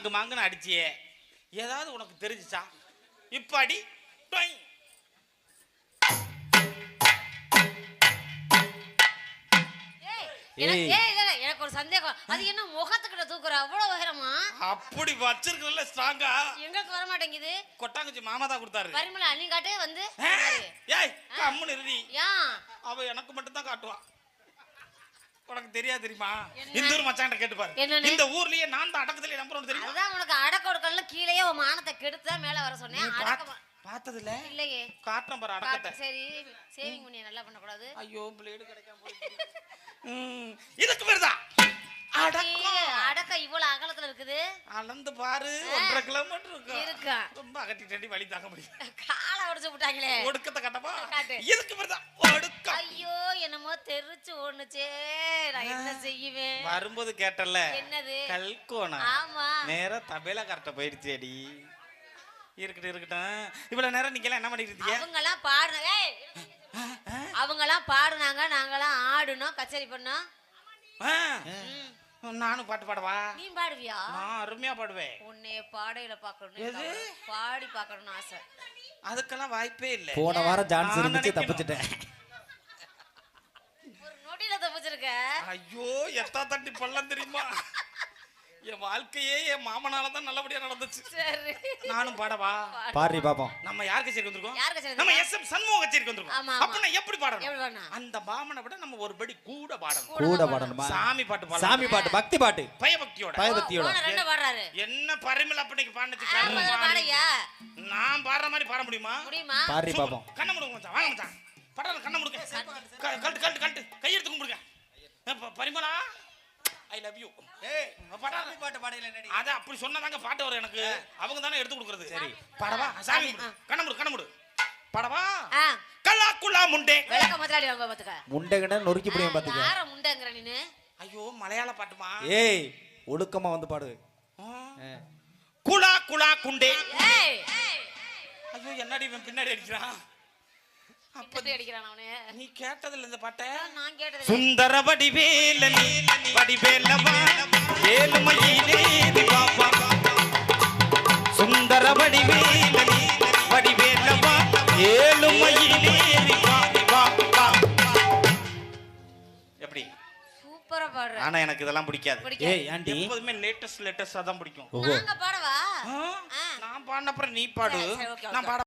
மாங்கு மாங்குன்னு அடிச்சியே, ஏதாவது உனக்கு தெரிஞ்சுச்சா? இப்ப அடி. எனக்கு ஒரு சந்தேகம், அது என்ன முகத்துக்கிட்ட தூக்குற அவ்வளவு உயரமா? அப்படி வச்சிருக்கல ஸ்ட்ராங்கா. எங்களுக்கு வர மாட்டேங்குது. கொட்டாங்குச்சி மாமா தான் கொடுத்தாரு. பரிமளா நீ காட்டே வந்து. ஏய் கம்முன்னு இருடி. ஏன் அவ எனக்கு மட்டும் தான் காட்டுவா. உனக்கு தெரியாது தெரியுமா? இந்த ஊர் மச்சான்ட்ட கேட்டு பாரு. இந்த ஊர்லயே நான் தான் அடக்கத்துல நம்பர் 1 தெரியுமா? அதான் உனக்கு அடக்க ஒடுக்கல்ல கீழேயே உன் மானத்தை கெடுத்து தான் மேல வர சொன்னேன். பார்த்தது இல்ல? இல்லையே. காட்டம் பாரு அடக்கத்தை. சரி சேவிங் பண்ணி நல்லா பண்ண கூடாது. ஐயோ பிளேட் கிடைக்காம போயிடுச்சு. இதுக்கு பேர்தான் அடக்க இவ்வளவு அகலத்துல இருக்குது. அளந்து பாரு 1.5 கிலோமீட்டர் இருக்கு. ரொம்ப அகட்டிட்டு வழி தாங்க முடியும். காலை உடைச்சு விட்டாங்களே. ஒடுக்கத்தை கட்டப்பா. இதுக்கு பேர்தான் ஒடுக்கம். ஐயோ என்னமோ தெரிச்சு ஓடுச்சே, நான் என்ன செய்வேன்? வரும்போது கேட்டல. என்னது? கல்கோணா. ஆமா. நேரா தபேலா கரெக்டா போயிடுச்சேடி. இருக்கட்டும். இவ்வளவு நேரம் நீங்க எல்லாம் என்ன பண்ணிட்டு இருக்கீங்க? அவங்கெல்லாம் பாடுனாங்க, நாங்கெல்லாம் ஆடுனோம், கச்சேரி பண்ணோம். நானும் பாட்டு பாடவா? நீ பாடுவியா? நான் அருமையா பாடுவேன். உன்னை பாடையில பாக்கணும், பாடி பாக்கணும்னு ஆசை. அதுக்கெல்லாம் வாய்ப்பே இல்ல. போன வாரம் ஜான்ஸ் இருந்துச்சு, தப்பிச்சிட்டேன். ஒரு நொடியில தப்பிச்சிருக்க. ஐயோ எத்தா தட்டி பள்ளம் தெரியுமா? என் வாழ்க்கையே என் மாமனால தான் நல்லபடியா நடந்துச்சு. சரி நானும் பாடவா? பாடி பாப்போம். நம்ம யார் கச்சேரிக்கு வந்திருக்கோம்? நம்ம SM சண்முக கச்சேரிக்கு வந்திருக்கோம். அப்ப எப்படி பாடணும்? அந்த மாமனை விட நம்ம ஒரு படி கூட பாடணும். கூட பாடணுமா? சாமி பாட்டு பாடணும். சாமி பாட்டு, பக்தி பாட்டு, பயபக்தியோட. ரெண்டு பாடுறாரு. என்ன பரிமள அப்பனைக்கு பாடுச்சு? பாடுறியா? நான் பாடுற மாதிரி பாட முடியுமா? பாடி பாப்போம். கண்ண முடுங்க மச்சான், வாங்க மச்சான். படல கண்ண முடுங்க. கழட்டு கையெடுத்து கும்பிடுங்க. Parimala I love you. ஏய் படாம பாட்டு பாடையில நடி. அத அப்படி சொன்னதாங்க பாட்டு வரும் எனக்கு. அவங்க தானே எடுத்து கொடுக்கிறது. சரி பாடவா? சாமி கண்ண முடு. பாடவா? கலாக்குலா முண்டே. வெளக்க முதலாளி வாங்க பாத்துக்க. முண்டேங்கட நொறுக்கி புடியும் பாத்துக்க. யார முண்டங்கற நீனு? ஐயோ மலையாள பாட்டுமா? ஏய் ஒடுக்கமா வந்து பாடு. குலா குலா குண்டே. ஏய் ஐயோ என்னடி இவன் பின்னாடி அடிக்குறான்? அப்படி அடிக்குறான் அவனே. நீ கேட்டதில்ல இந்த பாட்டை? நான் கேட்டதில்ல. சுந்தர வடிவேலனி வடிவேலவா ஏழுமயிலே பாப்பா. சுந்தர வடிவேலனி வடிவேலவா ஏழுமயிலே பாப்பா. எப்படி? சூப்பரா பாடுற. ஆனா எனக்கு இதெல்லாம் பிடிக்காது. ஏய் ஆண்டி எப்பவுமே லேட்டஸ்டா தான் பிடிக்கும். நாங்க பாடவா? நான் பாடுன அப்புறம் நீ பாடு. நான் பாட